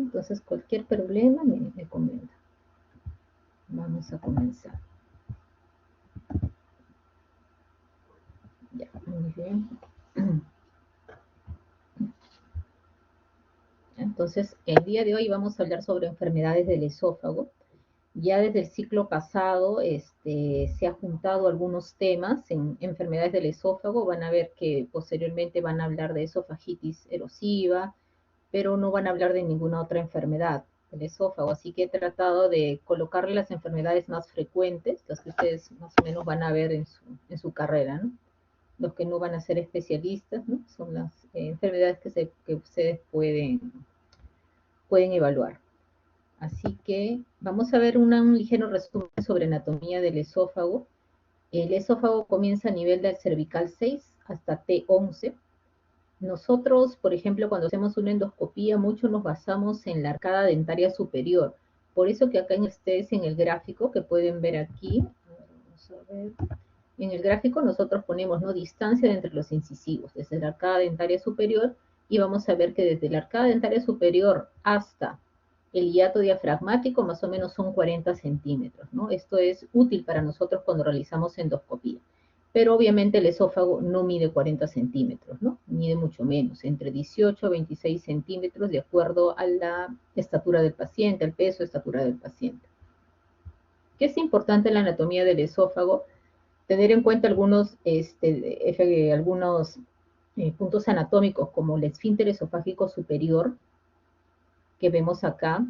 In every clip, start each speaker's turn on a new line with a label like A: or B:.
A: Entonces, cualquier problema me comenta. Vamos a comenzar. Ya, muy bien. Entonces, el día de hoy vamos a hablar sobre enfermedades del esófago. Ya desde el ciclo pasado se ha juntado algunos temas en enfermedades del esófago. Van a ver que posteriormente van a hablar de esofagitis erosiva, pero no van a hablar de ninguna otra enfermedad del esófago. Así que he tratado de colocarle las enfermedades más frecuentes, las que ustedes más o menos van a ver en su carrera, ¿no? Los que no van a ser especialistas, ¿no? Son las enfermedades que ustedes pueden evaluar. Así que vamos a ver un ligero resumen sobre anatomía del esófago. El esófago comienza a nivel del cervical 6 hasta T11. Nosotros, por ejemplo, cuando hacemos una endoscopía, mucho nos basamos en la arcada dentaria superior. Por eso que acá ustedes en el gráfico que pueden ver aquí, vamos a ver, en el gráfico nosotros ponemos, ¿no?, distancia entre los incisivos, desde la arcada dentaria superior, y vamos a ver que desde la arcada dentaria superior hasta el hiato diafragmático más o menos son 40 centímetros, ¿no? Esto es útil para nosotros cuando realizamos endoscopía. Pero obviamente el esófago no mide 40 centímetros, ¿no? Mide mucho menos, entre 18 a 26 centímetros, de acuerdo a la estatura del paciente, el peso, estatura del paciente. ¿Qué es importante en la anatomía del esófago? Tener en cuenta algunos puntos anatómicos, como el esfínter esofágico superior, que vemos acá.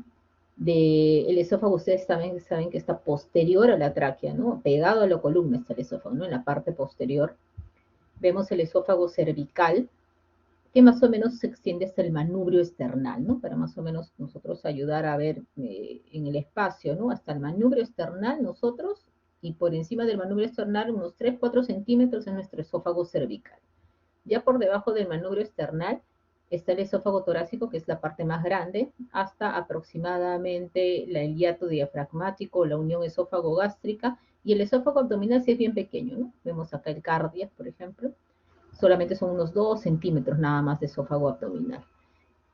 A: El esófago, ustedes saben que está posterior a la tráquea, ¿no? Pegado a la columna está el esófago, ¿no? En la parte posterior. Vemos el esófago cervical, que más o menos se extiende hasta el manubrio esternal, ¿no? Para más o menos nosotros ayudar a ver en el espacio, ¿no? Hasta el manubrio esternal nosotros, y por encima del manubrio esternal unos 3-4 centímetros en nuestro esófago cervical. Ya por debajo del manubrio esternal está el esófago torácico, que es la parte más grande, hasta aproximadamente el hiato diafragmático, la unión esófago-gástrica, y el esófago abdominal sí es bien pequeño, ¿no? Vemos acá el cardiac, por ejemplo, solamente son unos 2 centímetros nada más de esófago abdominal.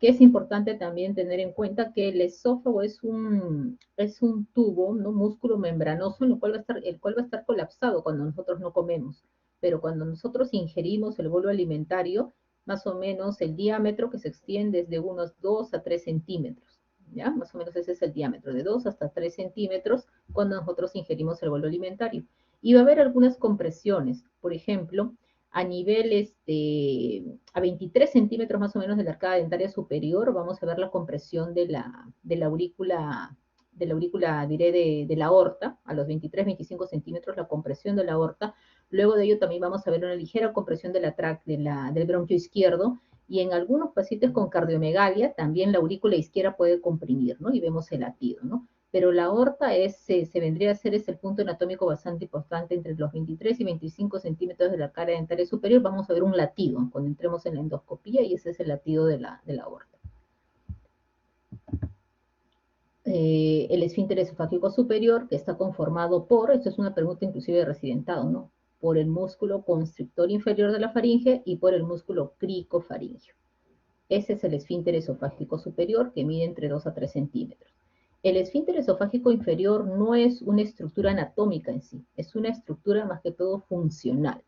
A: Que es importante también tener en cuenta que el esófago es un tubo, ¿no?, músculo membranoso, el cual va a estar colapsado cuando nosotros no comemos. Pero cuando nosotros ingerimos el bolo alimentario, más o menos el diámetro que se extiende es de unos 2 a 3 centímetros. ¿Ya? Más o menos ese es el diámetro, de 2 hasta 3 centímetros cuando nosotros ingerimos el bolo alimentario. Y va a haber algunas compresiones. Por ejemplo, a nivel a 23 centímetros más o menos de la arcada dentaria superior, vamos a ver la compresión de la aurícula, diré, de la aorta, a los 23-25 centímetros la compresión de la aorta. Luego de ello también vamos a ver una ligera compresión del bronquio izquierdo, y en algunos pacientes con cardiomegalia también la aurícula izquierda puede comprimir, ¿no? Y vemos el latido, ¿no? Pero la aorta se vendría a ser el punto anatómico bastante importante entre los 23 y 25 centímetros de la arcada dentaria superior. Vamos a ver un latido cuando entremos en la endoscopía, y ese es el latido de la aorta. El esfínter esofágico superior, que está conformado por, esto es una pregunta inclusive de residentado, ¿no?, por el músculo constrictor inferior de la faringe y por el músculo cricofaringeo. Ese es el esfínter esofágico superior, que mide entre 2 a 3 centímetros. El esfínter esofágico inferior no es una estructura anatómica en sí, es una estructura más que todo funcional.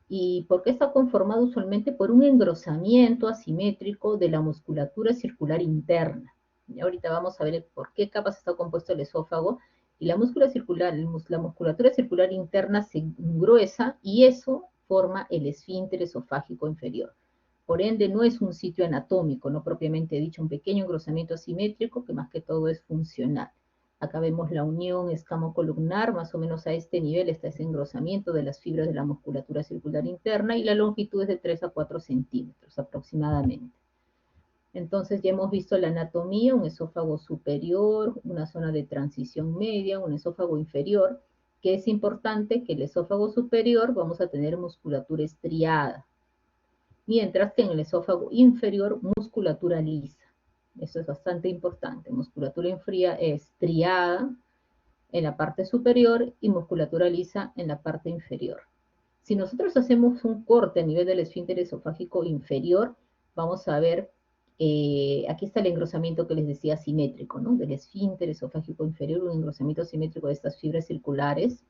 A: ¿Y por qué está conformado? Usualmente por un engrosamiento asimétrico de la musculatura circular interna. Y ahorita vamos a ver por qué capas está compuesto el esófago. Y la musculatura circular interna se engruesa, y eso forma el esfínter esofágico inferior. Por ende, no es un sitio anatómico, no propiamente dicho, un pequeño engrosamiento asimétrico que más que todo es funcional. Acá vemos la unión escamocolumnar, más o menos a este nivel está ese engrosamiento de las fibras de la musculatura circular interna, y la longitud es de 3 a 4 centímetros aproximadamente. Entonces ya hemos visto la anatomía: un esófago superior, una zona de transición media, un esófago inferior, que es importante que el esófago superior vamos a tener musculatura estriada, mientras que en el esófago inferior musculatura lisa. Eso es bastante importante, musculatura estriada en la parte superior y musculatura lisa en la parte inferior. Si nosotros hacemos un corte a nivel del esfínter esofágico inferior, vamos a ver Aquí está el engrosamiento que les decía simétrico, ¿no? Del esfínter esofágico inferior, un engrosamiento simétrico de estas fibras circulares.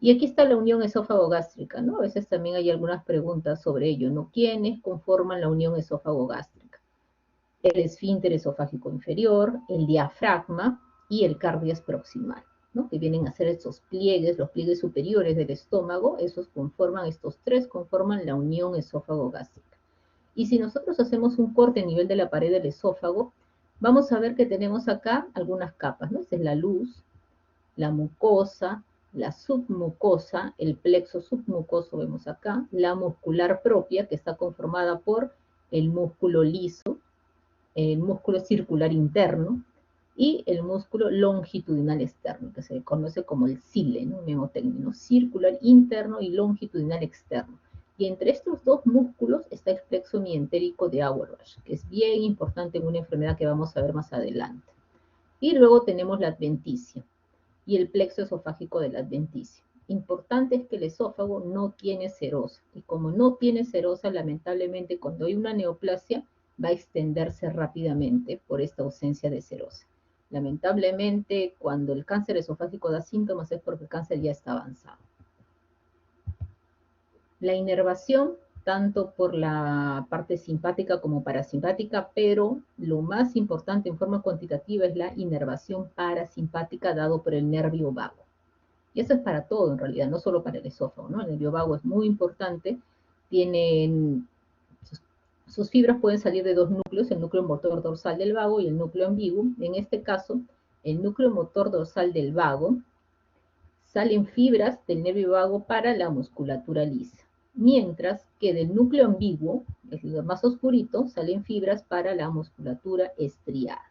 A: Y aquí está la unión esófago-gástrica, ¿no? A veces también hay algunas preguntas sobre ello, ¿no? ¿Quiénes conforman la unión esófago-gástrica? El esfínter esofágico inferior, el diafragma y el cardias proximal, ¿no? Que vienen a ser estos pliegues, los pliegues superiores del estómago, estos tres conforman la unión esófago-gástrica. Y si nosotros hacemos un corte a nivel de la pared del esófago, vamos a ver que tenemos acá algunas capas, ¿no? Esta es la luz, la mucosa, la submucosa, el plexo submucoso vemos acá, la muscular propia que está conformada por el músculo liso, el músculo circular interno y el músculo longitudinal externo, que se conoce como el cile, ¿no? Mismo término, circular interno y longitudinal externo. Y entre estos dos músculos está el plexo mientérico de Auerbach, que es bien importante en una enfermedad que vamos a ver más adelante. Y luego tenemos la adventicia y el plexo esofágico de la adventicia. Importante es que el esófago no tiene serosa, y como no tiene serosa, lamentablemente cuando hay una neoplasia va a extenderse rápidamente por esta ausencia de serosa. Lamentablemente, cuando el cáncer esofágico da síntomas es porque el cáncer ya está avanzado. La inervación, tanto por la parte simpática como parasimpática, pero lo más importante en forma cuantitativa es la inervación parasimpática dado por el nervio vago. Y eso es para todo en realidad, no solo para el esófago, ¿no? El nervio vago es muy importante, tienen, sus fibras pueden salir de dos núcleos, el núcleo motor dorsal del vago y el núcleo ambiguo. En este caso, el núcleo motor dorsal del vago salen fibras del nervio vago para la musculatura lisa, mientras que del núcleo ambiguo, es lo más oscurito, salen fibras para la musculatura estriada.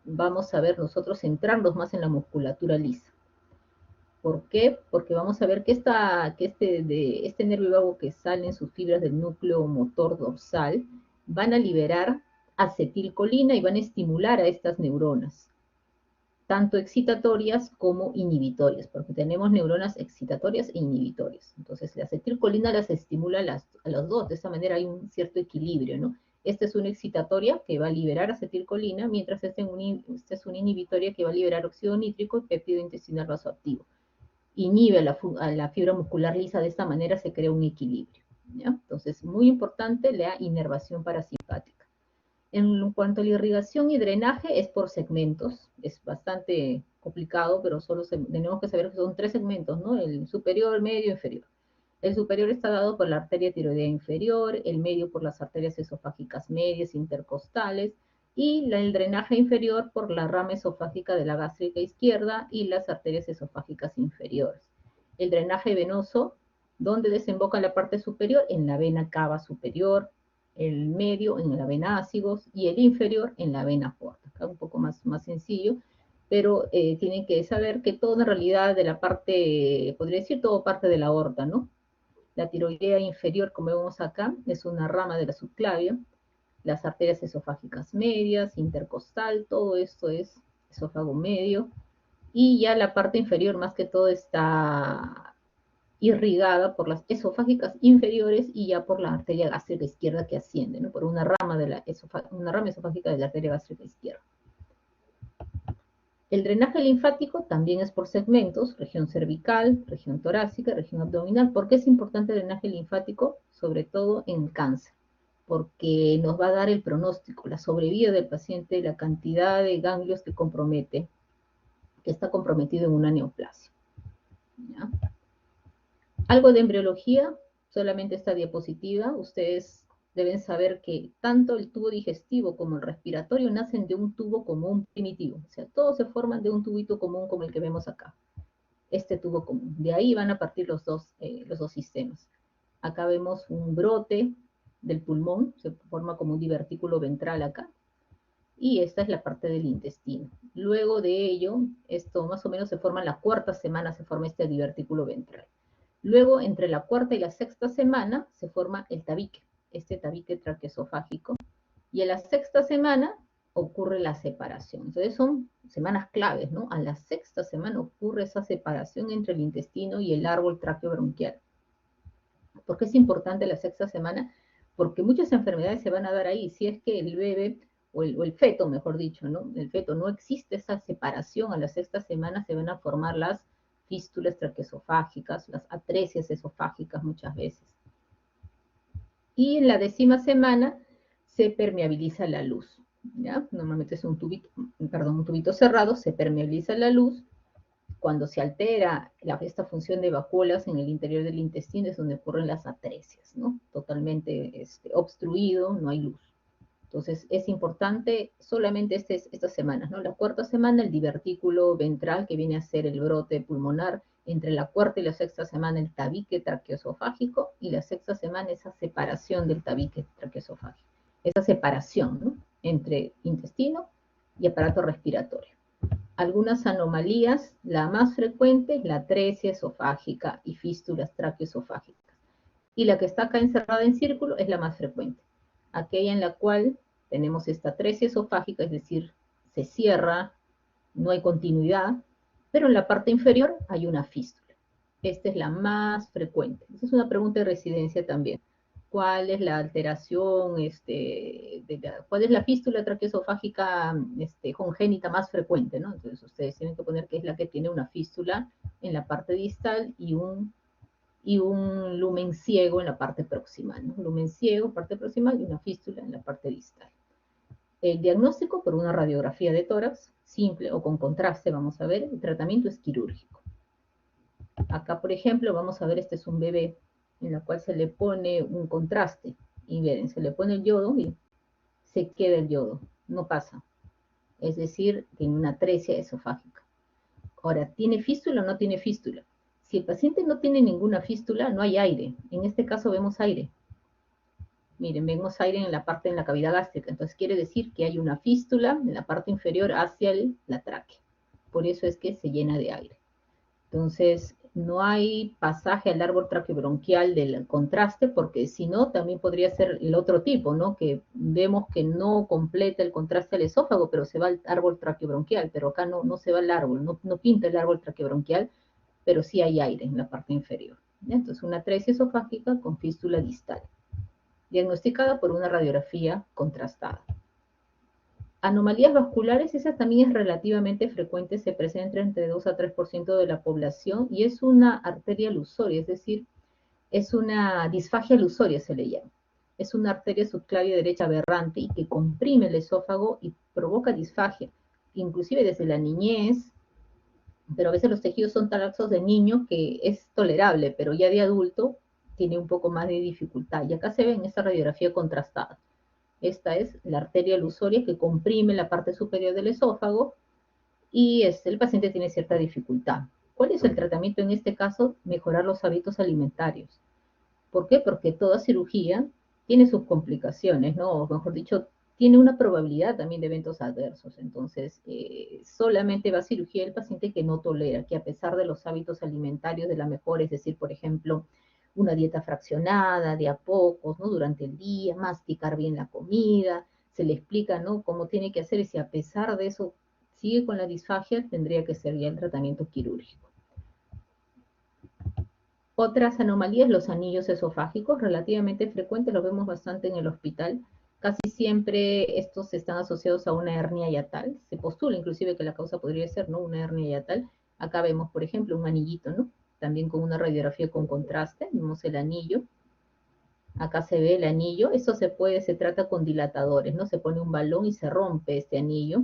A: Vamos a ver nosotros centrarnos más en la musculatura lisa. ¿Por qué? Porque vamos a ver que este nervio vago que salen sus fibras del núcleo motor dorsal van a liberar acetilcolina y van a estimular a estas neuronas, tanto excitatorias como inhibitorias, porque tenemos neuronas excitatorias e inhibitorias. Entonces, la acetilcolina las estimula a las dos, de esa manera hay un cierto equilibrio, ¿no? Esta es una excitatoria que va a liberar acetilcolina, mientras esta es una inhibitoria que va a liberar óxido nítrico y péptido intestinal vasoactivo. Inhibe a la fibra muscular lisa, de esta manera se crea un equilibrio, ¿ya? Entonces, muy importante la inervación parasimpática. En cuanto a la irrigación y drenaje, es por segmentos, es bastante complicado, pero tenemos que saber que son tres segmentos, ¿no? El superior, el medio y inferior. El superior está dado por la arteria tiroidea inferior, el medio por las arterias esofágicas medias intercostales, y el drenaje inferior por la rama esofágica de la gástrica izquierda y las arterias esofágicas inferiores. El drenaje venoso, ¿dónde desemboca la parte superior? En la vena cava superior, el medio en la vena ácigos y el inferior en la vena porta. Acá un poco más sencillo, pero tienen que saber que todo en realidad de la parte, podría decir todo parte de la aorta, ¿no? La tiroidea inferior, como vemos acá, es una rama de la subclavia, las arterias esofágicas medias, intercostal, todo esto es esófago medio, y ya la parte inferior más que todo está irrigada por las esofágicas inferiores y ya por la arteria gástrica izquierda que asciende, ¿no? Por una rama esofágica de la arteria gástrica izquierda. El drenaje linfático también es por segmentos, región cervical, región torácica, región abdominal. ¿Por qué es importante el drenaje linfático? Sobre todo en cáncer, porque nos va a dar el pronóstico, la sobrevida del paciente, la cantidad de ganglios que compromete, que está comprometido en una neoplasia. ¿Ya? Algo de embriología, solamente esta diapositiva. Ustedes deben saber que tanto el tubo digestivo como el respiratorio nacen de un tubo común primitivo. O sea, todos se forman de un tubito común como el que vemos acá. Este tubo común. De ahí van a partir los dos sistemas. Acá vemos un brote del pulmón, se forma como un divertículo ventral acá. Y esta es la parte del intestino. Luego de ello, esto más o menos se forma en la cuarta semana, se forma este divertículo ventral. Luego, entre la cuarta y la sexta semana, se forma el tabique, este tabique traqueosofágico, y en la sexta semana ocurre la separación. Entonces son semanas claves, ¿no? A la sexta semana ocurre esa separación entre el intestino y el árbol tráqueo-bronquial. ¿Por qué es importante la sexta semana? porque muchas enfermedades se van a dar ahí, si es que el bebé, o el feto, mejor dicho, ¿no? El feto no existe esa separación, a la sexta semana se van a formar las fístulas traqueosofágicas, las atresias esofágicas muchas veces. Y en la 10ª semana se permeabiliza la luz, ¿ya? Normalmente es un tubito cerrado, se permeabiliza la luz. Cuando se altera esta función de vacuolas en el interior del intestino es donde ocurren las atresias, ¿no? Totalmente obstruido, no hay luz. Entonces es importante solamente estas semanas, ¿no? La 4ª semana el divertículo ventral, que viene a ser el brote pulmonar, entre la 4ª y la 6ª semana el tabique traqueosofágico, y la 6ª semana esa separación del tabique traqueosofágico, esa separación, ¿no? Entre intestino y aparato respiratorio. Algunas anomalías, la más frecuente es la atresia esofágica y fístulas traqueosofágicas. Y la que está acá encerrada en círculo es la más frecuente, aquella en la cual tenemos esta atresia esofágica, es decir, se cierra, no hay continuidad, pero en la parte inferior hay una fístula. Esta es la más frecuente. Esa es una pregunta de residencia también. ¿Cuál es la alteración, cuál es la fístula traqueosofágica congénita más frecuente, ¿no? Entonces ustedes tienen que poner que es la que tiene una fístula en la parte distal y un lumen ciego en la parte proximal, ¿no? Lumen ciego, parte proximal, y una fístula en la parte distal. El diagnóstico por una radiografía de tórax, simple o con contraste, vamos a ver, el tratamiento es quirúrgico. Acá, por ejemplo, vamos a ver, este es un bebé en la cual se le pone un contraste, y miren, se le pone el yodo y se queda el yodo, no pasa. Es decir, tiene una atresia esofágica. Ahora, ¿tiene fístula o no tiene fístula? Si el paciente no tiene ninguna fístula, no hay aire. En este caso vemos aire. Miren, vemos aire en la cavidad gástrica. Entonces quiere decir que hay una fístula en la parte inferior hacia la tráquea. Por eso es que se llena de aire. Entonces, no hay pasaje al árbol traqueobronquial del contraste, porque si no, también podría ser el otro tipo, ¿no? Que vemos que no completa el contraste al esófago, pero se va al árbol traqueobronquial, pero acá no se va al árbol, no pinta el árbol traqueobronquial, pero sí hay aire en la parte inferior. ¿Ya? Entonces, una atresia esofágica con fístula distal, diagnosticada por una radiografía contrastada. Anomalías vasculares, esa también es relativamente frecuente, se presenta entre 2 a 3% de la población y es una arteria lusoria, es decir, es una disfagia lusoria se le llama. Es una arteria subclavia derecha aberrante y que comprime el esófago y provoca disfagia, inclusive desde la niñez, pero a veces los tejidos son tan laxos de niño que es tolerable, pero ya de adulto tiene un poco más de dificultad. Y acá se ve en esta radiografía contrastada. Esta es la arteria lusoria que comprime la parte superior del esófago y el paciente tiene cierta dificultad. ¿Cuál es el tratamiento en este caso? Mejorar los hábitos alimentarios. ¿Por qué? Porque toda cirugía tiene sus complicaciones, ¿no? O mejor dicho, tiene una probabilidad también de eventos adversos. Entonces, solamente va a cirugía el paciente que no tolera, que a pesar de los hábitos alimentarios de la mejor, es decir, por ejemplo, una dieta fraccionada, de a pocos, ¿no? Durante el día, masticar bien la comida, se le explica, ¿no? Cómo tiene que hacer, y si a pesar de eso sigue con la disfagia, tendría que ser ya el tratamiento quirúrgico. Otras anomalías, los anillos esofágicos, relativamente frecuentes, los vemos bastante en el hospital. Casi siempre estos están asociados a una hernia hiatal. Se postula inclusive que la causa podría ser, ¿no?, una hernia hiatal. Acá vemos, por ejemplo, un anillito, ¿no? También con una radiografía con contraste, vemos el anillo. Acá se ve el anillo. Eso se trata con dilatadores, ¿no? Se pone un balón y se rompe este anillo.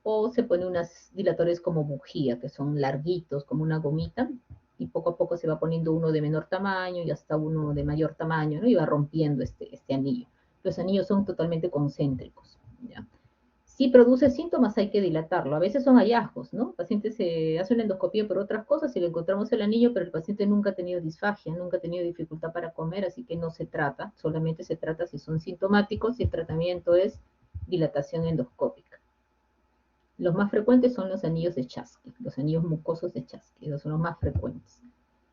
A: O se pone unos dilatadores como bujía, que son larguitos, como una gomita, y poco a poco se va poniendo uno de menor tamaño y hasta uno de mayor tamaño, ¿no? Y va rompiendo este anillo. Los anillos son totalmente concéntricos, ¿ya? Si produce síntomas hay que dilatarlo. A veces son hallazgos, ¿no? El paciente se hace una endoscopía por otras cosas y le encontramos el anillo, pero el paciente nunca ha tenido disfagia, nunca ha tenido dificultad para comer, así que no se trata, solamente se trata si son sintomáticos y el tratamiento es dilatación endoscópica. Los más frecuentes son los anillos de Chasky, los anillos mucosos de Chasky, esos son los más frecuentes.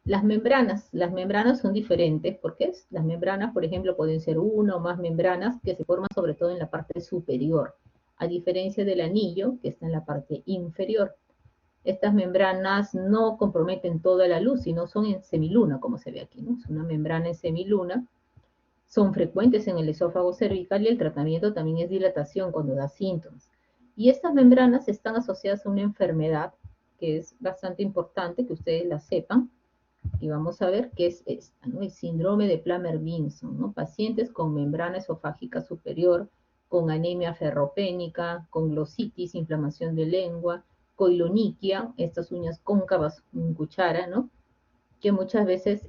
A: Las membranas son diferentes porque las membranas, por ejemplo, pueden ser una o más membranas que se forman sobre todo en la parte superior, a diferencia del anillo que está en la parte inferior. Estas membranas no comprometen toda la luz, sino son en semiluna, como se ve aquí, ¿no? Es una membrana en semiluna. son frecuentes en el esófago cervical y el tratamiento también es dilatación cuando da síntomas. Y estas membranas están asociadas a una enfermedad que es bastante importante que ustedes la sepan, y vamos a ver qué es esta, ¿no? El síndrome de Plummer-Vinson, ¿no? Pacientes con membrana esofágica superior, con anemia ferropénica, con glositis, inflamación de lengua, coiloniquia, estas uñas cóncavas en cuchara, ¿no? Que muchas veces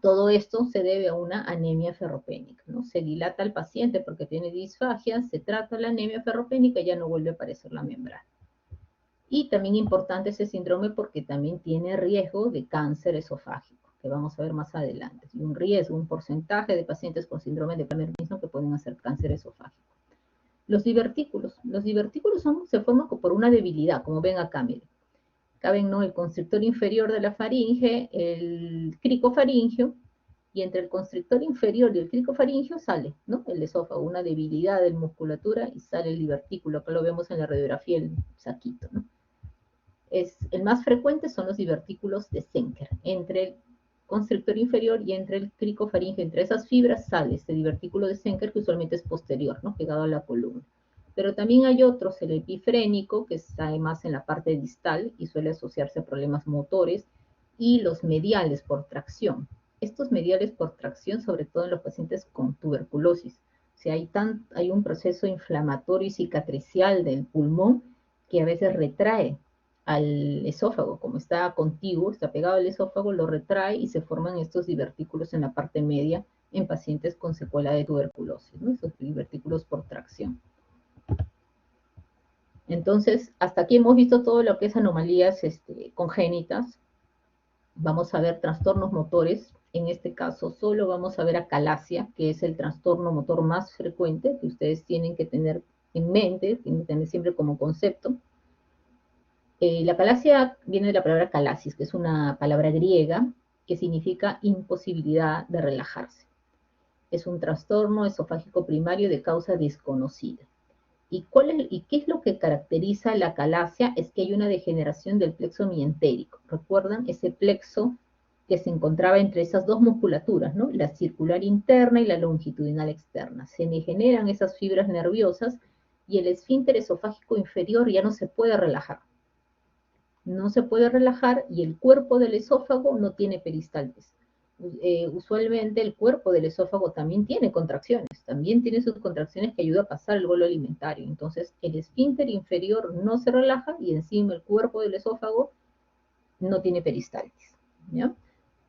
A: todo esto se debe a una anemia ferropénica, ¿no? Se dilata al paciente porque tiene disfagia, se trata la anemia ferropénica y ya no vuelve a aparecer la membrana. Y también importante ese síndrome porque también tiene riesgo de cáncer esofágico, que vamos a ver más adelante. Y un riesgo, un porcentaje de pacientes con síndrome de Plummer-Vinson que pueden hacer cáncer esofágico. Los divertículos se forman por una debilidad, como ven acá, miren. Acá ven, ¿no? El constrictor inferior de la faringe, el cricofaringio, y entre el constrictor inferior y el cricofaringio sale, ¿no? El esófago, una debilidad de la musculatura y sale el divertículo. Acá lo vemos en la radiografía, el saquito, ¿no? El más frecuente son los divertículos de Zenker. Entre el constrictor inferior y entre el cricofaringio, entre esas fibras sale este divertículo de Zenker que usualmente es posterior, ¿no? Pegado a la columna. Pero también hay otros, el epifrénico, que está más en la parte distal y suele asociarse a problemas motores, y los mediales por tracción. Estos mediales por tracción, sobre todo en los pacientes con tuberculosis. O sea, hay un proceso inflamatorio y cicatricial del pulmón que a veces retrae al esófago, como está contiguo, está pegado al esófago, lo retrae y se forman estos divertículos en la parte media en pacientes con secuela de tuberculosis, ¿no? Esos divertículos por tracción. Entonces, hasta aquí hemos visto todo lo que es anomalías congénitas. Vamos a ver trastornos motores. En este caso, solo vamos a ver acalasia, que es el trastorno motor más frecuente que ustedes tienen que tener en mente, tienen que tener siempre como concepto. La calasia viene de la palabra calasis, que es una palabra griega que significa imposibilidad de relajarse. Es un trastorno esofágico primario de causa desconocida. ¿Y qué es lo que caracteriza la calasia? Es que hay una degeneración del plexo mientérico. ¿Recuerdan ese plexo que se encontraba entre esas dos musculaturas, ¿no? La circular interna y la longitudinal externa? Se degeneran esas fibras nerviosas y el esfínter esofágico inferior ya no se puede relajar. No se puede relajar y el cuerpo del esófago no tiene peristaltis. Usualmente el cuerpo del esófago también tiene contracciones, también tiene sus contracciones que ayudan a pasar el bolo alimentario. Entonces el esfínter inferior no se relaja y encima el cuerpo del esófago no tiene peristaltis, ¿ya?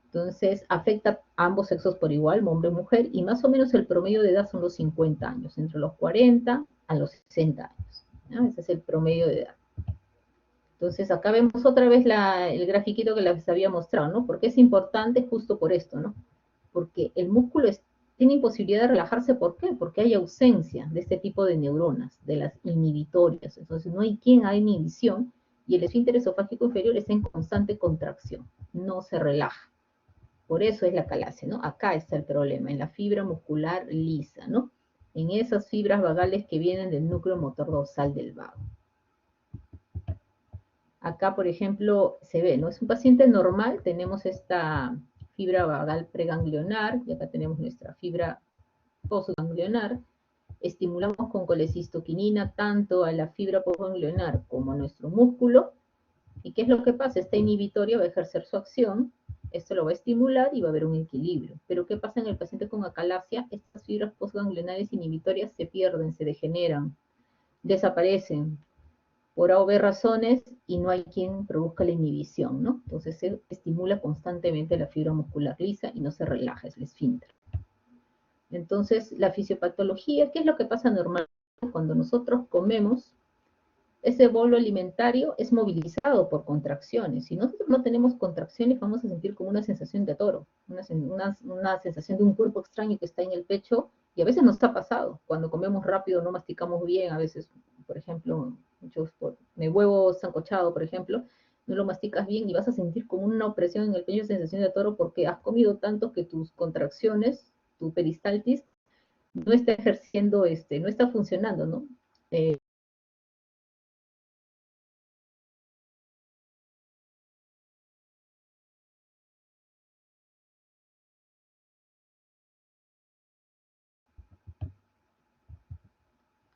A: Entonces afecta a ambos sexos por igual, hombre y mujer, y más o menos el promedio de edad son los 50 años, entre los 40 a los 60 años. ¿Ya? Ese es el promedio de edad. Entonces acá vemos otra vez el grafiquito que les había mostrado, ¿no? Porque es importante justo por esto, ¿no? Porque el músculo tiene imposibilidad de relajarse, ¿por qué? Porque hay ausencia de este tipo de neuronas, de las inhibitorias. Entonces no hay quien haga inhibición y el esfínter esofágico inferior está en constante contracción, no se relaja. Por eso es la calasia, ¿no? Acá está el problema, en la fibra muscular lisa, ¿no? En esas fibras vagales que vienen del núcleo motor dorsal del vago. Acá, por ejemplo, se ve, ¿no? Es un paciente normal, tenemos esta fibra vagal preganglionar, y acá tenemos nuestra fibra postganglionar. Estimulamos con colecistoquinina tanto a la fibra postganglionar como a nuestro músculo. ¿Y qué es lo que pasa? Esta inhibitoria va a ejercer su acción, esto lo va a estimular y va a haber un equilibrio. Pero ¿qué pasa en el paciente con acalasia? Estas fibras postganglionares inhibitorias se pierden, se degeneran, desaparecen por A o B razones y no hay quien produzca la inhibición, ¿no? Entonces se estimula constantemente la fibra muscular lisa y no se relaja, es el esfínter. Entonces, la fisiopatología, ¿qué es lo que pasa normalmente cuando nosotros comemos? Ese bolo alimentario es movilizado por contracciones. Si nosotros no tenemos contracciones, vamos a sentir como una sensación de atoro, una sensación de un cuerpo extraño que está en el pecho, y a veces nos ha pasado. Cuando comemos rápido, no masticamos bien, a veces, por ejemplo, de huevo sancochado, por ejemplo, no lo masticas bien y vas a sentir como una opresión en el pecho, sensación de atoro, porque has comido tanto que tus contracciones, tu peristaltis, no está ejerciendo, no está funcionando, ¿no?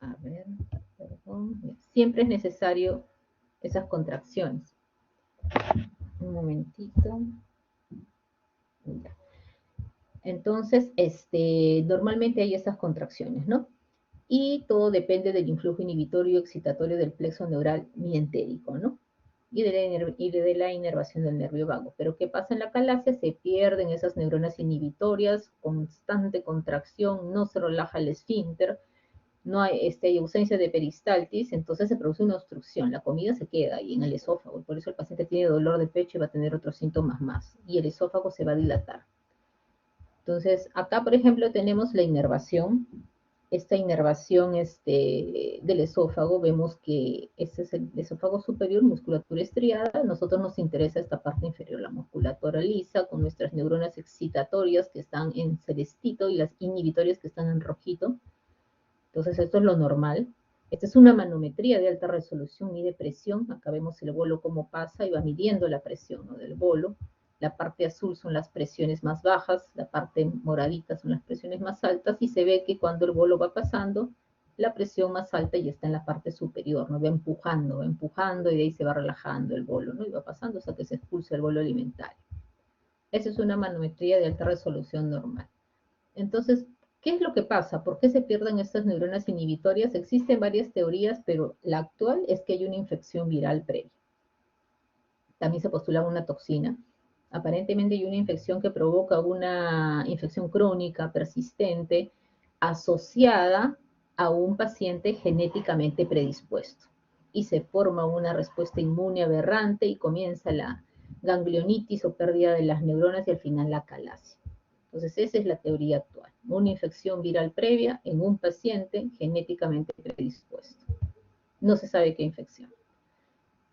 A: A ver, perdón. Siempre es necesario esas contracciones. Un momentito. Entonces, normalmente hay esas contracciones, ¿no? Y todo depende del influjo inhibitorio excitatorio del plexo neural mientérico, ¿no? Y de la inervación del nervio vago. Pero ¿qué pasa en la calasia? Se pierden esas neuronas inhibitorias, constante contracción, no se relaja el esfínter, no hay ausencia de peristaltis, entonces se produce una obstrucción, la comida se queda ahí en el esófago, por eso el paciente tiene dolor de pecho y va a tener otros síntomas más, y el esófago se va a dilatar. Entonces, acá, por ejemplo, tenemos la inervación. Esta inervación del esófago, vemos que este es el esófago superior, musculatura estriada. A nosotros nos interesa esta parte inferior, la musculatura lisa, con nuestras neuronas excitatorias que están en celestito y las inhibitorias que están en rojito. Entonces, esto es lo normal. Esta es una manometría de alta resolución, mide presión. Acá vemos el bolo cómo pasa y va midiendo la presión, ¿no?, del bolo. La parte azul son las presiones más bajas, la parte moradita son las presiones más altas, y se ve que cuando el bolo va pasando, la presión más alta ya está en la parte superior, ¿no? Va empujando y de ahí se va relajando el bolo, ¿no? Y va pasando hasta que se expulsa el bolo alimentario. Esa es una manometría de alta resolución normal. Entonces, ¿qué es lo que pasa? ¿Por qué se pierden estas neuronas inhibitorias? Existen varias teorías, pero la actual es que hay una infección viral previa. También se postula una toxina. Aparentemente hay una infección que provoca una infección crónica, persistente, asociada a un paciente genéticamente predispuesto. Y se forma una respuesta inmune aberrante y comienza la ganglionitis o pérdida de las neuronas y al final la calasia. Entonces esa es la teoría actual. Una infección viral previa en un paciente genéticamente predispuesto. No se sabe qué infección.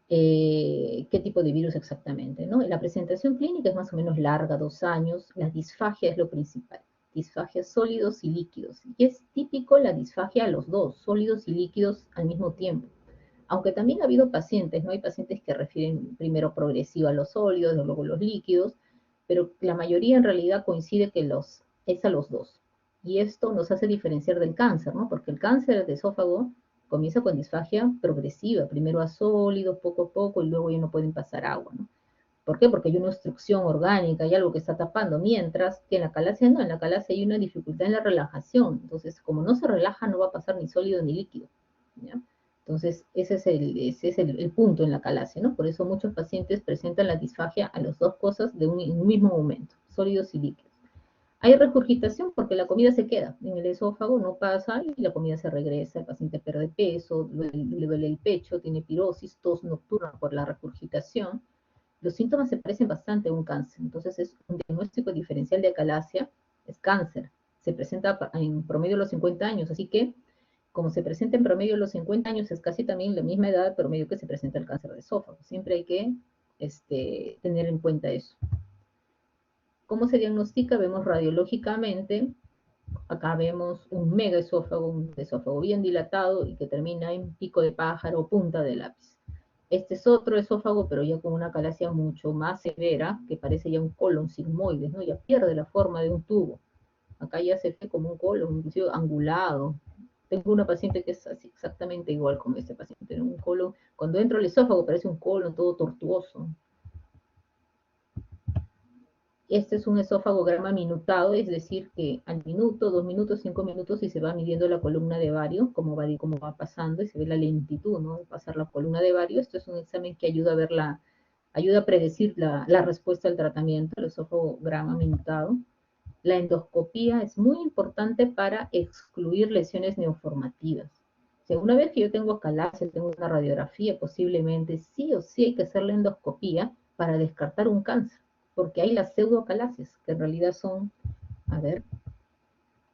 A: Qué tipo de virus exactamente, ¿no? La presentación clínica es más o menos larga, 2 años. La disfagia es lo principal. Disfagia sólidos y líquidos. Y es típico la disfagia a los dos, sólidos y líquidos al mismo tiempo. Aunque también ha habido pacientes, ¿no? Hay pacientes que refieren primero progresivo a los sólidos, luego los líquidos, pero la mayoría en realidad coincide que es a los dos. Y esto nos hace diferenciar del cáncer, ¿no? Porque el cáncer de esófago comienza con disfagia progresiva, primero a sólidos, poco a poco, y luego ya no pueden pasar agua, ¿no? ¿Por qué? Porque hay una obstrucción orgánica, hay algo que está tapando, mientras que en la calasia no, en la calasia hay una dificultad en la relajación. Entonces, como no se relaja, no va a pasar ni sólido ni líquido, ¿ya? Entonces, ese es el punto en la calasia, ¿no? Por eso muchos pacientes presentan la disfagia a las dos cosas en un mismo momento, sólidos y líquidos. Hay regurgitación porque la comida se queda en el esófago, no pasa y la comida se regresa, el paciente pierde peso, le duele el pecho, tiene pirosis, tos nocturna por la regurgitación. Los síntomas se parecen bastante a un cáncer, entonces es un diagnóstico diferencial de acalasia, es cáncer. Se presenta en promedio a los 50 años, así que como se presenta en promedio a los 50 años, es casi también la misma edad promedio que se presenta el cáncer de esófago. Siempre hay que tener en cuenta eso. ¿Cómo se diagnostica? Vemos radiológicamente, acá vemos un megaesófago, un esófago bien dilatado y que termina en pico de pájaro o punta de lápiz. Este es otro esófago, pero ya con una calasia mucho más severa, que parece ya un colon sigmoides, ¿no? Ya pierde la forma de un tubo. Acá ya se ve como un colon, inclusive angulado. Tengo una paciente que es así exactamente igual como este paciente, tiene un colon, cuando entra el esófago parece un colon todo tortuoso. Este es un esófagograma minutado, es decir, que al minuto, 2 minutos, 5 minutos, y se va midiendo la columna de Vario, cómo va pasando, y se ve la lentitud, ¿no?, de pasar la columna de Vario. Esto es un examen que ayuda a predecir la respuesta al tratamiento, el esófagograma minutado. La endoscopía es muy importante para excluir lesiones neoformativas. O sea, una vez que yo tengo acalasia, tengo una radiografía, posiblemente sí o sí hay que hacer la endoscopía para descartar un cáncer, porque hay las pseudocalasias, que en realidad son, a ver,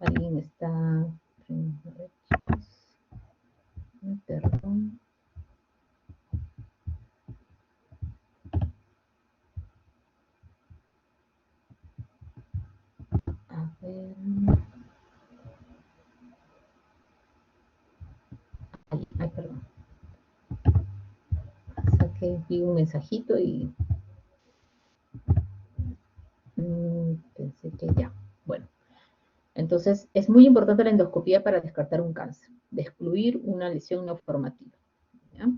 A: alguien está, perdón, a ver, ay, perdón, saqué aquí un mensajito y pensé que ya, bueno. Entonces, es muy importante la endoscopía para descartar un cáncer. de excluir una lesión no formativa. ¿Ya?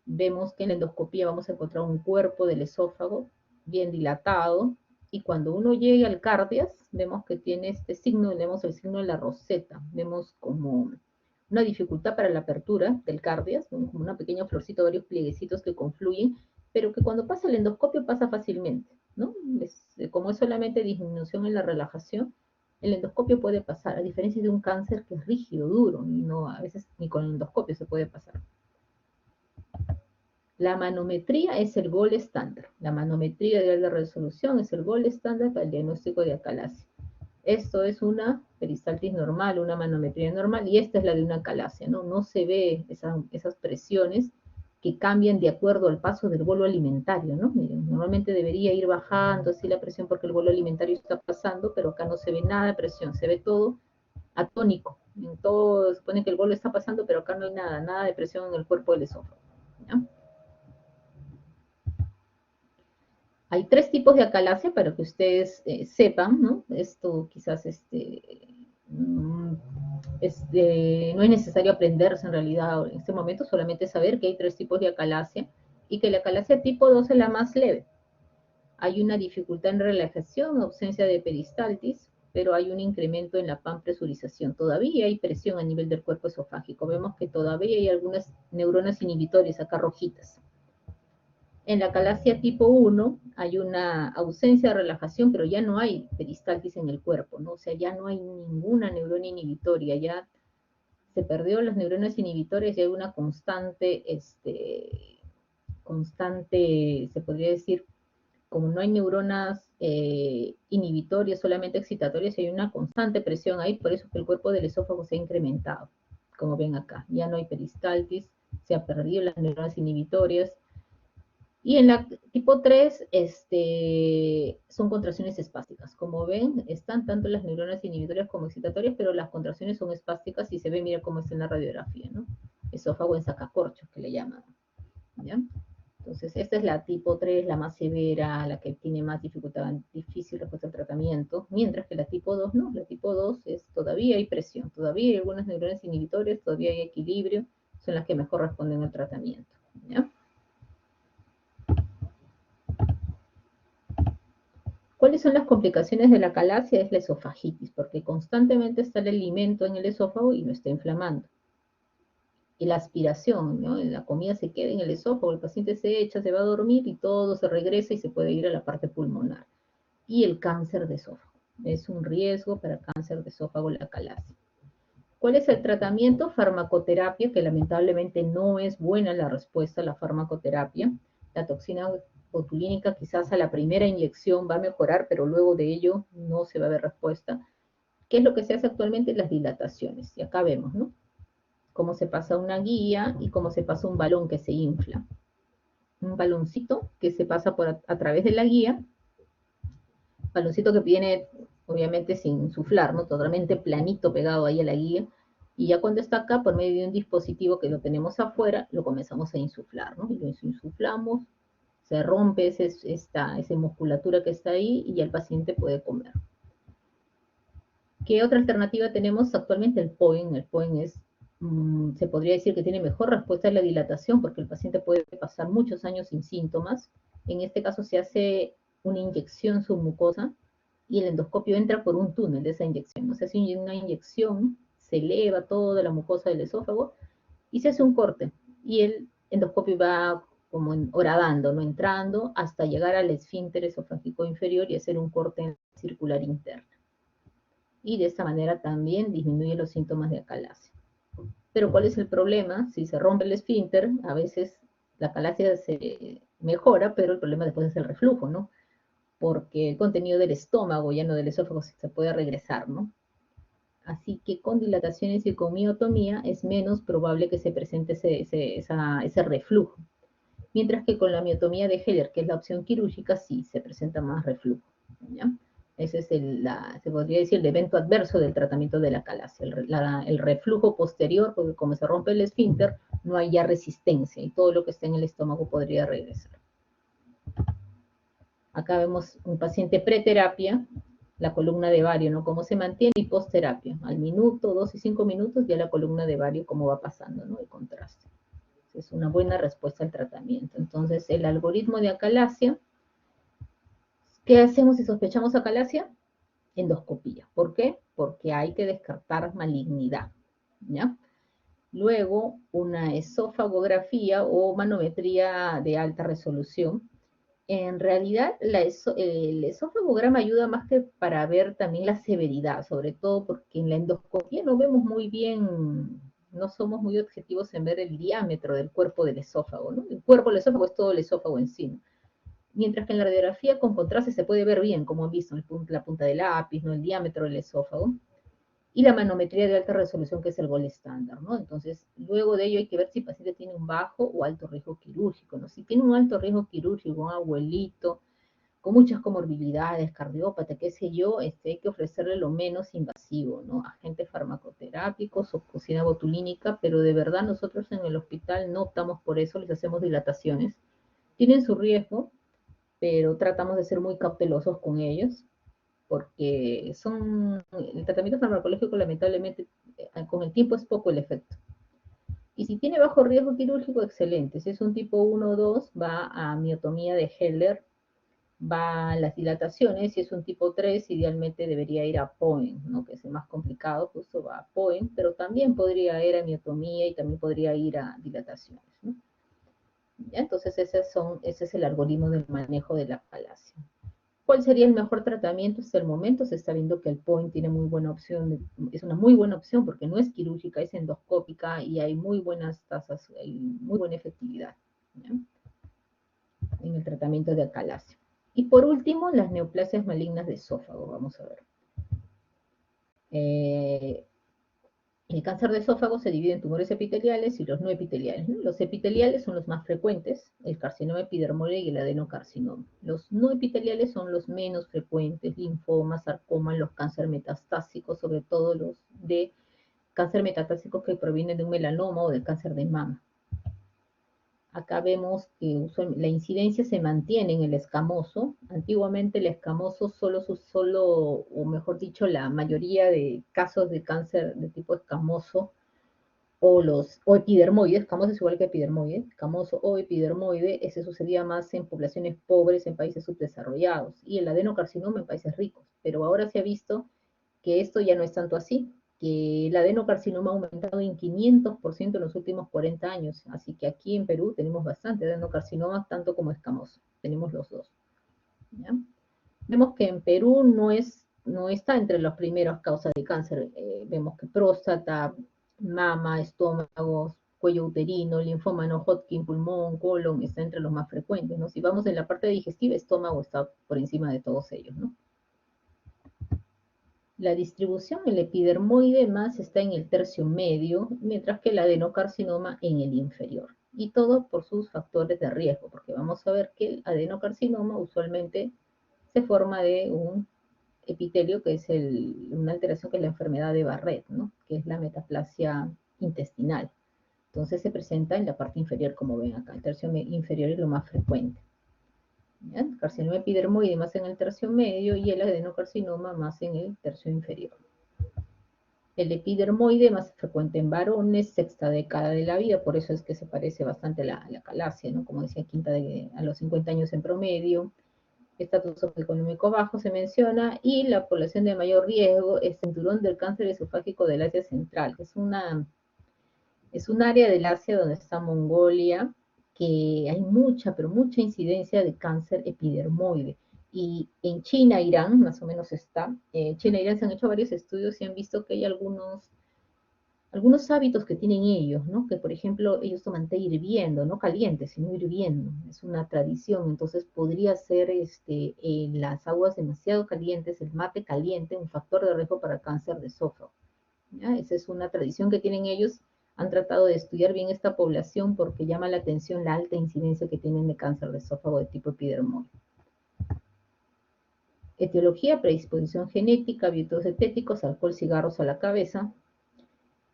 A: Vemos que en la endoscopía vamos a encontrar un cuerpo del esófago bien dilatado, y cuando uno llega al cardias, vemos que tiene este signo, vemos el signo de la roseta, vemos como una dificultad para la apertura del cardias, como una pequeña florcita, varios plieguecitos que confluyen, pero que cuando pasa el endoscopio pasa fácilmente, ¿no? Como es solamente disminución en la relajación, el endoscopio puede pasar, a diferencia de un cáncer que es rígido, duro, y no, a veces ni con el endoscopio se puede pasar. La manometría es el gold estándar. La manometría de alta resolución es el gold estándar para el diagnóstico de acalasia. Esto es una peristaltis normal, una manometría normal, y esta es la de una acalasia, ¿no? No se ve esas presiones que cambian de acuerdo al paso del bolo alimentario, ¿no? Miren, normalmente debería ir bajando así la presión porque el bolo alimentario está pasando, pero acá no se ve nada de presión, se ve todo atónico. En todo se supone que el bolo está pasando, pero acá no hay nada, nada de presión en el cuerpo del esófago, ¿ya? Hay 3 tipos de acalasia para que ustedes sepan, ¿no? Esto quizás no es necesario aprenderse en realidad en este momento, solamente saber que hay 3 tipos de acalasia y que la acalasia tipo 2 es la más leve. Hay una dificultad en relajación, ausencia de peristaltis, pero hay un incremento en la panpresurización. Todavía hay presión a nivel del cuerpo esofágico. Vemos que todavía hay algunas neuronas inhibitorias acá rojitas. En la acalasia tipo 1 hay una ausencia de relajación, pero ya no hay peristaltis en el cuerpo, ¿no? O sea, ya no hay ninguna neurona inhibitoria, ya se perdió las neuronas inhibitorias y hay una constante, se podría decir, como no hay neuronas inhibitorias, solamente excitatorias, hay una constante presión ahí, por eso es que el cuerpo del esófago se ha incrementado, como ven acá. Ya no hay peristaltis, se han perdido las neuronas inhibitorias. Y en la tipo 3 son contracciones espásticas. Como ven, están tanto las neuronas inhibitorias como excitatorias, pero las contracciones son espásticas y se ve, mira cómo está en la radiografía, ¿no? Esófago en sacacorchos, que le llaman, ¿ya? Entonces, esta es la tipo 3, la más severa, la que tiene más dificultad, difícil respuesta al tratamiento, mientras que la tipo 2 no, la tipo 2 es todavía hay presión, todavía hay algunas neuronas inhibitorias, todavía hay equilibrio, son las que mejor responden al tratamiento, ¿ya? ¿Cuáles son las complicaciones de la acalasia? Es la esofagitis, porque constantemente está el alimento en el esófago y lo está inflamando. Y la aspiración, ¿no? La comida se queda en el esófago, el paciente se echa, se va a dormir y todo se regresa y se puede ir a la parte pulmonar. Y el cáncer de esófago. Es un riesgo para cáncer de esófago la acalasia. ¿Cuál es el tratamiento? Farmacoterapia, que lamentablemente no es buena la respuesta a la farmacoterapia. La toxina botulínica quizás a la primera inyección va a mejorar, pero luego de ello no se va a ver respuesta. ¿Qué es lo que se hace actualmente? Las dilataciones. Y acá vemos, ¿no? Cómo se pasa una guía y cómo se pasa un balón que se infla. Un baloncito que se pasa a través de la guía, baloncito que viene obviamente sin insuflar, ¿no? Totalmente planito pegado ahí a la guía, y ya cuando está acá, por medio de un dispositivo que lo tenemos afuera, lo comenzamos a insuflar, ¿no? Y lo insuflamos, se rompe esa musculatura que está ahí y ya el paciente puede comer. ¿Qué otra alternativa tenemos actualmente? El POEN. El POEN se podría decir que tiene mejor respuesta a la dilatación porque el paciente puede pasar muchos años sin síntomas. En este caso se hace una inyección submucosa y el endoscopio entra por un túnel de esa inyección. O sea, se hace una inyección, se eleva toda la mucosa del esófago y se hace un corte. Y el endoscopio va como horadando, ¿no? Entrando hasta llegar al esfínter esofágico inferior y hacer un corte circular interno. Y de esta manera también disminuye los síntomas de acalasia. Pero ¿cuál es el problema? Si se rompe el esfínter, a veces la acalasia se mejora, pero el problema después es el reflujo, ¿no? Porque el contenido del estómago, ya no del esófago, se puede regresar, ¿no? Así que con dilataciones y con miotomía es menos probable que se presente ese reflujo. Mientras que con la miotomía de Heller, que es la opción quirúrgica, sí se presenta más reflujo, ¿ya? Ese es se podría decir el evento adverso del tratamiento de la acalasia, el reflujo posterior, porque como se rompe el esfínter, no hay ya resistencia y todo lo que está en el estómago podría regresar. Acá vemos un paciente preterapia la columna de vario, ¿no? Cómo se mantiene y post-terapia. Al minuto, 2 y 5 minutos, ya la columna de vario, cómo va pasando, ¿no? El contraste. Es una buena respuesta al tratamiento. Entonces, el algoritmo de acalasia, ¿qué hacemos si sospechamos acalasia? Endoscopía. ¿Por qué? Porque hay que descartar malignidad, ¿ya? Luego, una esofagografía o manometría de alta resolución. En realidad, el esofagograma ayuda más que para ver también la severidad, sobre todo porque en la endoscopía no vemos muy bien, no somos muy objetivos en ver el diámetro del cuerpo del esófago, ¿no? El cuerpo del esófago es todo el esófago en sí, ¿no? Mientras que en la radiografía con contraste se puede ver bien, como han visto, la punta del lápiz, ¿no? El diámetro del esófago, y la manometría de alta resolución, que es el gol estándar, ¿no? Entonces, luego de ello hay que ver si el paciente tiene un bajo o alto riesgo quirúrgico, ¿no? Si tiene un alto riesgo quirúrgico, un abuelito, con muchas comorbilidades, cardiópata, qué sé yo, hay que ofrecerle lo menos invasivo, ¿no? Agentes farmacoterápicos o cocina botulínica, pero de verdad nosotros en el hospital no optamos por eso, les hacemos dilataciones. Tienen su riesgo, pero tratamos de ser muy cautelosos con ellos, porque el tratamiento farmacológico lamentablemente con el tiempo es poco el efecto. Y si tiene bajo riesgo quirúrgico, excelente. Si es un tipo 1 o 2, va a miotomía de Heller, va a las dilataciones. Si es un tipo 3, idealmente debería ir a POEM, ¿no? Que es el más complicado, justo va a POEM, pero también podría ir a miotomía y también podría ir a dilataciones, ¿no? ¿Ya? Entonces ese es el algoritmo del manejo de la falacia. ¿Cuál sería el mejor tratamiento? Hasta el momento se está viendo que el POINT tiene muy buena opción, es una muy buena opción porque no es quirúrgica, es endoscópica y hay muy buenas tasas, hay muy buena efectividad, ¿ya? En el tratamiento de acalasia. Y por último, las neoplasias malignas de esófago, vamos a ver. El cáncer de esófago se divide en tumores epiteliales y los no epiteliales, ¿no? Los epiteliales son los más frecuentes, el carcinoma epidermoide y el adenocarcinoma. Los no epiteliales son los menos frecuentes, linfomas, sarcomas, los cánceres metastásicos, sobre todo los de cáncer metastásico que provienen de un melanoma o del cáncer de mama. Acá vemos que la incidencia se mantiene en el escamoso. Antiguamente el escamoso o mejor dicho, la mayoría de casos de cáncer de tipo escamoso o epidermoide, escamoso es igual que epidermoide, escamoso o epidermoide, ese sucedía más en poblaciones pobres, en países subdesarrollados, y el adenocarcinoma en países ricos. Pero ahora se ha visto que esto ya no es tanto así, que el adenocarcinoma ha aumentado en 500% en los últimos 40 años. Así que aquí en Perú tenemos bastante adenocarcinoma, tanto como escamoso. Tenemos los dos, ¿ya? Vemos que en Perú no está entre las primeras causas de cáncer. Vemos que próstata, mama, estómago, cuello uterino, linfoma no Hodgkin, pulmón, colon, está entre los más frecuentes, ¿no? Si vamos en la parte digestiva, estómago está por encima de todos ellos, ¿no? La distribución, el epidermoide más está en el tercio medio, mientras que el adenocarcinoma en el inferior. Y todo por sus factores de riesgo, porque vamos a ver que el adenocarcinoma usualmente se forma de un epitelio que es una alteración que es la enfermedad de Barrett, ¿no? Que es la metaplasia intestinal. Entonces se presenta en la parte inferior, como ven acá. El tercio inferior es lo más frecuente, ¿ya? El carcinoma epidermoide más en el tercio medio y el adenocarcinoma más en el tercio inferior. El epidermoide más frecuente en varones, sexta década de la vida, por eso es que se parece bastante a la calasia, ¿no? Como decía, a los 50 años en promedio. Estatus socioeconómico bajo se menciona, y la población de mayor riesgo es cinturón del cáncer esofágico del Asia Central, que es un área del Asia donde está Mongolia, que hay mucha, pero mucha incidencia de cáncer epidermoide. Y en China, Irán, más o menos está, China e Irán se han hecho varios estudios y han visto que hay algunos hábitos que tienen ellos, ¿no? Que por ejemplo ellos toman té hirviendo, no caliente, sino hirviendo, es una tradición. Entonces podría ser en las aguas demasiado calientes, el mate caliente, un factor de riesgo para cáncer de esófago, ¿ya? Esa es una tradición que tienen ellos. Han tratado de estudiar bien esta población porque llama la atención la alta incidencia que tienen de cáncer de esófago de tipo epidermoide. Etiología, predisposición genética, hábitos dietéticos, alcohol, cigarros a la cabeza,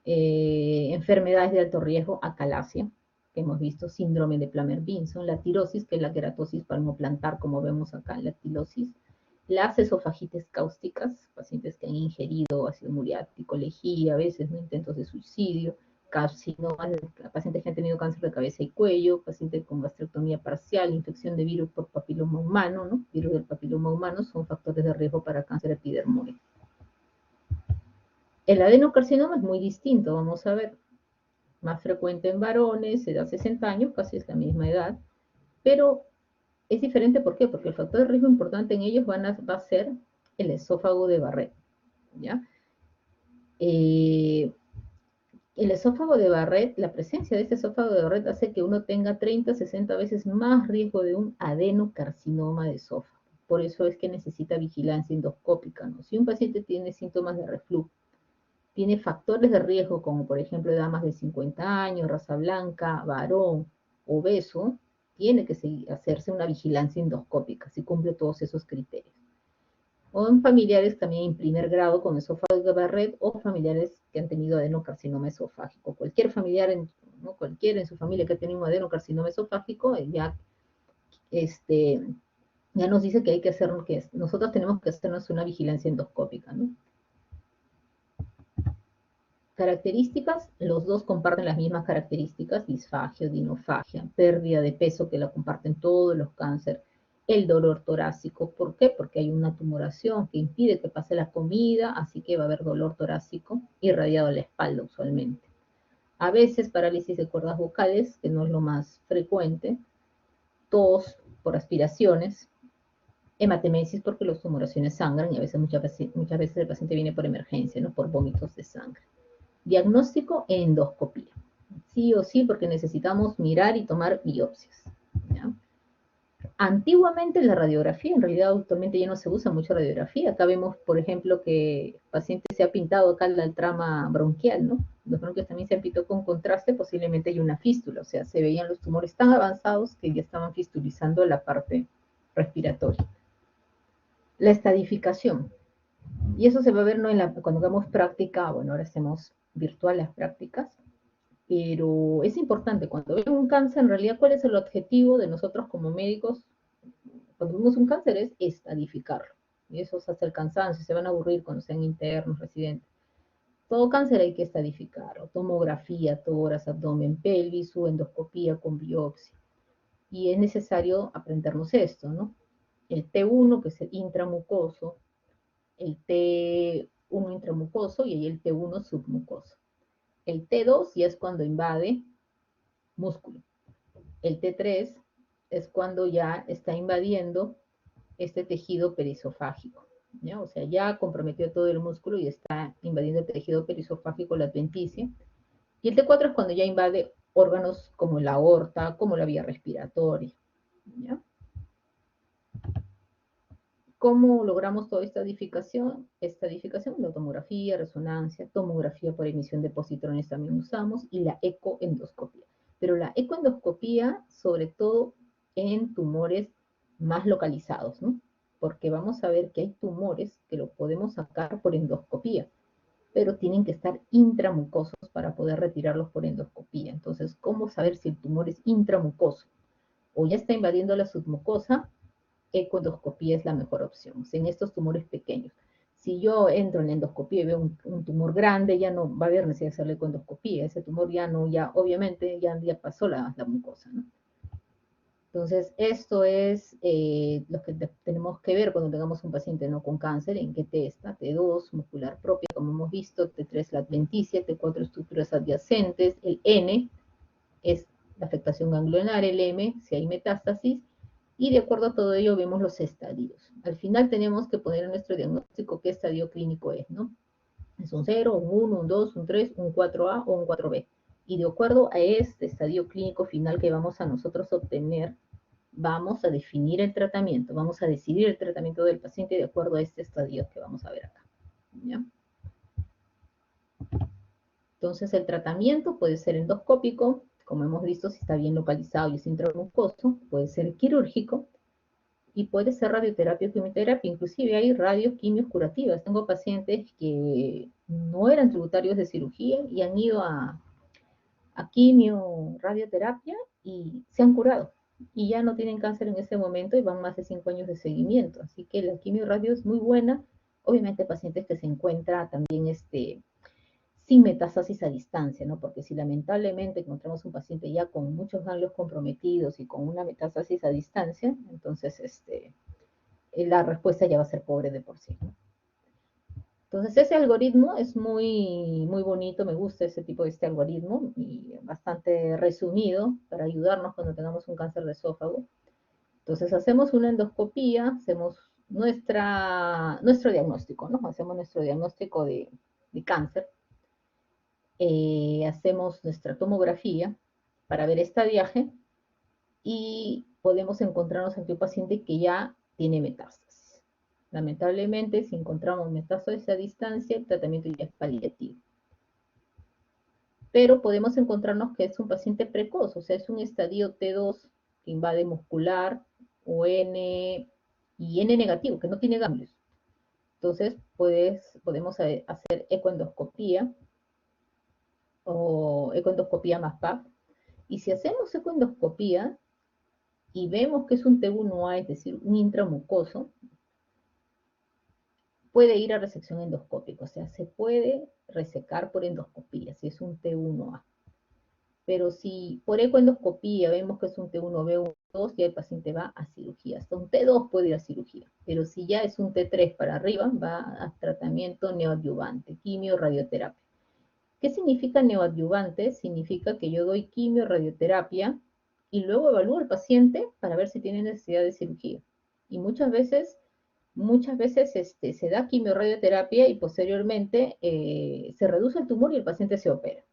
A: enfermedades de alto riesgo, acalasia, que hemos visto, síndrome de Plummer-Vinson, la tirosis, que es la queratosis palmoplantar, como vemos acá, la tirosis, Las esofagitis cáusticas, pacientes que han ingerido ácido muriático, lejía, a veces, ¿no? Intentos de suicidio, carcinomas, pacientes que han tenido cáncer de cabeza y cuello, pacientes con gastrectomía parcial, infección de virus por papiloma humano, ¿no? Virus del papiloma humano son factores de riesgo para cáncer epidermoide. El adenocarcinoma es muy distinto, vamos a ver, más frecuente en varones, edad 60 años, casi es la misma edad, pero es diferente, ¿por qué? Porque el factor de riesgo importante en ellos va a ser el esófago de Barrett, ¿ya? El esófago de Barrett, la presencia de este esófago de Barrett hace que uno tenga 30, 60 veces más riesgo de un adenocarcinoma de esófago. Por eso es que necesita vigilancia endoscópica, ¿no? Si un paciente tiene síntomas de reflujo, tiene factores de riesgo como por ejemplo edad más de 50 años, raza blanca, varón, obeso, tiene que hacerse una vigilancia endoscópica si cumple todos esos criterios. O en familiares también en primer grado con esófago de Barrett o familiares que han tenido adenocarcinoma esofágico. Cualquier familiar, ¿no? Cualquiera en su familia que ha tenido un adenocarcinoma esofágico ya nos dice que hay que hacer, que nosotros tenemos que hacernos una vigilancia endoscópica, ¿no? Características, los dos comparten las mismas características, disfagia, dinofagia, pérdida de peso que la comparten todos los cánceres, el dolor torácico. ¿Por qué? Porque hay una tumoración que impide que pase la comida, así que va a haber dolor torácico irradiado a la espalda usualmente. A veces parálisis de cuerdas vocales, que no es lo más frecuente, tos por aspiraciones, hematemesis porque las tumoraciones sangran y a veces, muchas veces el paciente viene por emergencia, ¿no? Por vómitos de sangre. Diagnóstico, endoscopía. Sí o sí, porque necesitamos mirar y tomar biopsias. ¿Ya? Antiguamente la radiografía, en realidad actualmente ya no se usa mucho radiografía. Acá vemos, por ejemplo, que el paciente se ha pintado acá la trama bronquial, ¿no? Los bronquios también se han pintado con contraste, posiblemente hay una fístula, o sea, se veían los tumores tan avanzados que ya estaban fistulizando la parte respiratoria. La estadificación. Y eso se va a ver, ¿no? Cuando hagamos práctica, bueno, ahora hacemos virtual las prácticas, pero es importante, cuando vemos un cáncer, en realidad, ¿cuál es el objetivo de nosotros como médicos? Cuando vemos un cáncer es estadificarlo. Y eso se hace el cansancio, se van a aburrir cuando sean internos, residentes. Todo cáncer hay que estadificarlo. Tomografía, tórax, abdomen, pelvis, su endoscopía con biopsia. Y es necesario aprendernos esto, ¿no? El T1, que es el intramucoso, el T1 intramucoso y el T1 submucoso. El T2 ya es cuando invade músculo. El T3 es cuando ya está invadiendo este tejido perisofágico, ¿ya? O sea, ya comprometió todo el músculo y está invadiendo el tejido perisofágico, la adventicia. Y el T4 es cuando ya invade órganos como la aorta, como la vía respiratoria, ¿ya? ¿Cómo logramos toda esta edificación? Esta edificación, la tomografía, resonancia, tomografía por emisión de positrones también usamos, y la ecoendoscopía. Pero la ecoendoscopía, sobre todo en tumores más localizados, ¿no? Porque vamos a ver que hay tumores que lo podemos sacar por endoscopía, pero tienen que estar intramucosos para poder retirarlos por endoscopía. Entonces, ¿cómo saber si el tumor es intramucoso o ya está invadiendo la submucosa? Ecoendoscopía es la mejor opción en estos tumores pequeños. Si yo entro en la endoscopía y veo un tumor grande, ya no va a haber necesidad de hacer la ecoendoscopía. Ese tumor ya no, ya obviamente ya pasó la mucosa, ¿no? Entonces, esto es lo que tenemos que ver cuando tengamos un paciente no con cáncer, en qué T está, T2, muscular propia, como hemos visto, T3 la adventicia, T4 estructuras adyacentes, el N es la afectación ganglionar, el M, si hay metástasis, y de acuerdo a todo ello vemos los estadios. Al final tenemos que poner en nuestro diagnóstico qué estadio clínico es, ¿no? Es un 0, un 1, un 2, un 3, un 4A o un 4B. Y de acuerdo a este estadio clínico final que vamos a nosotros obtener, vamos a definir el tratamiento, vamos a decidir el tratamiento del paciente de acuerdo a este estadio que vamos a ver acá, ¿ya? Entonces el tratamiento puede ser endoscópico, como hemos visto, si está bien localizado y es intramucoso, puede ser quirúrgico y puede ser radioterapia o quimioterapia. Inclusive hay radioquimios curativas. Tengo pacientes que no eran tributarios de cirugía y han ido a quimio, radioterapia y se han curado. y ya no tienen cáncer en ese momento y van más de 5 años de seguimiento. Así que la quimio-radio es muy buena. Obviamente pacientes que se encuentran también sin metástasis a distancia, ¿no? Porque si lamentablemente encontramos un paciente ya con muchos ganglios comprometidos y con una metástasis a distancia, entonces la respuesta ya va a ser pobre de por sí, ¿no? Entonces ese algoritmo es muy, muy bonito, me gusta ese tipo de algoritmo y bastante resumido para ayudarnos cuando tengamos un cáncer de esófago. Entonces hacemos una endoscopía, hacemos nuestro diagnóstico, ¿no? Hacemos nuestro diagnóstico de cáncer, hacemos nuestra tomografía para ver estadiaje y podemos encontrarnos ante un paciente que ya tiene metástasis. Lamentablemente, si encontramos metástasis a distancia, el tratamiento ya es paliativo. Pero podemos encontrarnos que es un paciente precoz, o sea, es un estadio T2 que invade muscular o N y N negativo, que no tiene ganglios. Entonces, podemos hacer ecoendoscopía o ecoendoscopía más PAP. Y si hacemos ecoendoscopía y vemos que es un T1A, es decir, un intramucoso, puede ir a resección endoscópica, o sea, se puede resecar por endoscopía si es un T1A. Pero si por ecoendoscopía vemos que es un T1B o 2, ya el paciente va a cirugía. Hasta un T2 puede ir a cirugía, pero si ya es un T3 para arriba, va a tratamiento neoadyuvante, quimio, radioterapia. ¿Qué significa neoadyuvante? Significa que yo doy quimio, radioterapia y luego evalúo al paciente para ver si tiene necesidad de cirugía. Y muchas veces se da quimio, radioterapia y posteriormente se reduce el tumor y el paciente se opera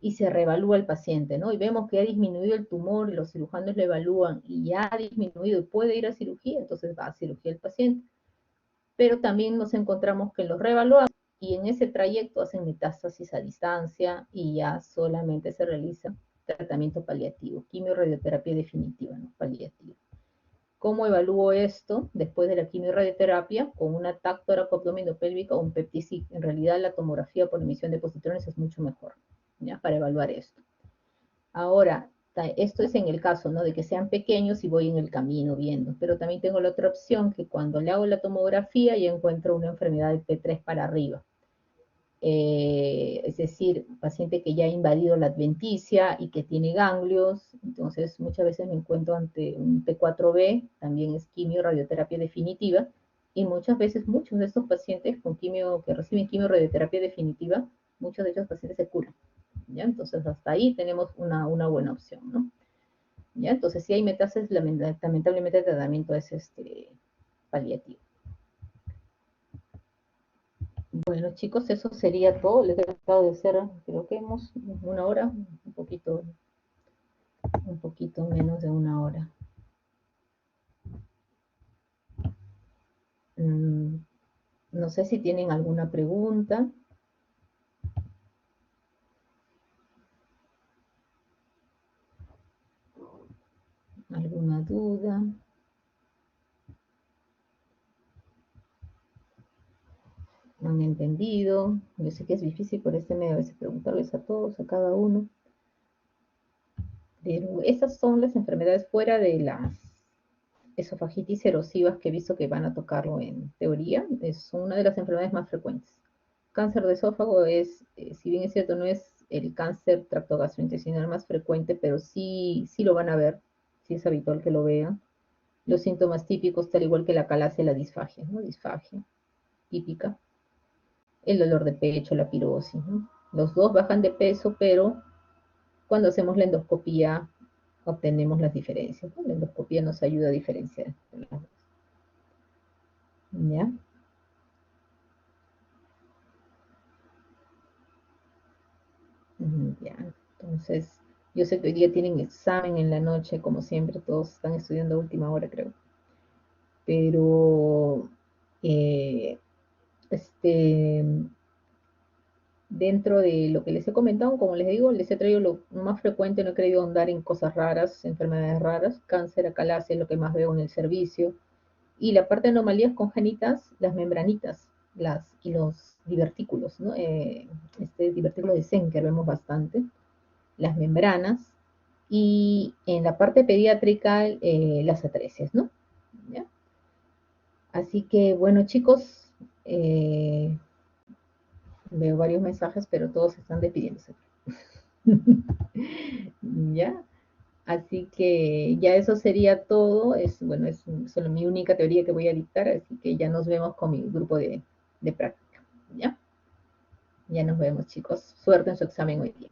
A: y se reevalúa el paciente, ¿no? Y vemos que ha disminuido el tumor y los cirujanos lo evalúan y ya ha disminuido y puede ir a cirugía, entonces va a cirugía el paciente. Pero también nos encontramos que los reevaluamos y en ese trayecto hacen metástasis a distancia y ya solamente se realiza tratamiento paliativo, quimio-radioterapia definitiva, no paliativa. ¿Cómo evalúo esto después de la quimio-radioterapia? Con una TAC tóraco-abdominopélvica o un PEPTISIC. En realidad la tomografía por emisión de positrones es mucho mejor, ¿ya? Para evaluar esto. Ahora, esto es en el caso, ¿no? De que sean pequeños y voy en el camino viendo, pero también tengo la otra opción que cuando le hago la tomografía ya encuentro una enfermedad de P3 para arriba. Es decir, paciente que ya ha invadido la adventicia y que tiene ganglios, entonces muchas veces me encuentro ante un T4B, también es quimio, radioterapia definitiva, y muchas veces muchos de estos pacientes con quimio, que reciben quimio, radioterapia definitiva, muchos de estos pacientes se curan. ¿Ya? Entonces hasta ahí tenemos una buena opción, ¿no? ¿Ya? Entonces si hay metástasis, lamentablemente el tratamiento es paliativo. Bueno, chicos, eso sería todo. Les he tratado de hacer, creo que hemos una hora, un poquito menos de una hora. No sé si tienen alguna pregunta. ¿Alguna duda? ¿No han entendido? Yo sé que es difícil por este medio a veces preguntarles a todos, a cada uno. Pero esas son las enfermedades fuera de las esofagitis erosivas que he visto que van a tocarlo en teoría. Es una de las enfermedades más frecuentes. Cáncer de esófago es, si bien es cierto, no es el cáncer tracto gastrointestinal más frecuente, pero sí lo van a ver, sí es habitual que lo vean. Los síntomas típicos, tal igual que la calacia, la disfagia, ¿no? Disfagia típica. El dolor de pecho, la pirosis, ¿no? Los dos bajan de peso, pero cuando hacemos la endoscopía obtenemos las diferencias, ¿no? La endoscopía nos ayuda a diferenciar. ¿Ya? Ya, entonces, yo sé que hoy día tienen examen en la noche, como siempre, todos están estudiando a última hora, creo. Pero, eh, este, dentro de lo que les he comentado, como les digo, les he traído lo más frecuente, no he querido ahondar en cosas raras, enfermedades raras, cáncer, acalasia, es lo que más veo en el servicio. Y la parte de anomalías congénitas, las membranitas y los divertículos, ¿no? Divertículo de Zenker vemos bastante, las membranas y en la parte pediátrica las atresia, ¿no? ¿Ya? Así que, bueno, chicos, eh, veo varios mensajes, pero todos están despidiéndose. ¿Ya? Así que ya eso sería todo. Es, bueno, es solo mi única teoría que voy a dictar, así que ya nos vemos con mi grupo de práctica. ¿Ya? Ya nos vemos, chicos. Suerte en su examen hoy día.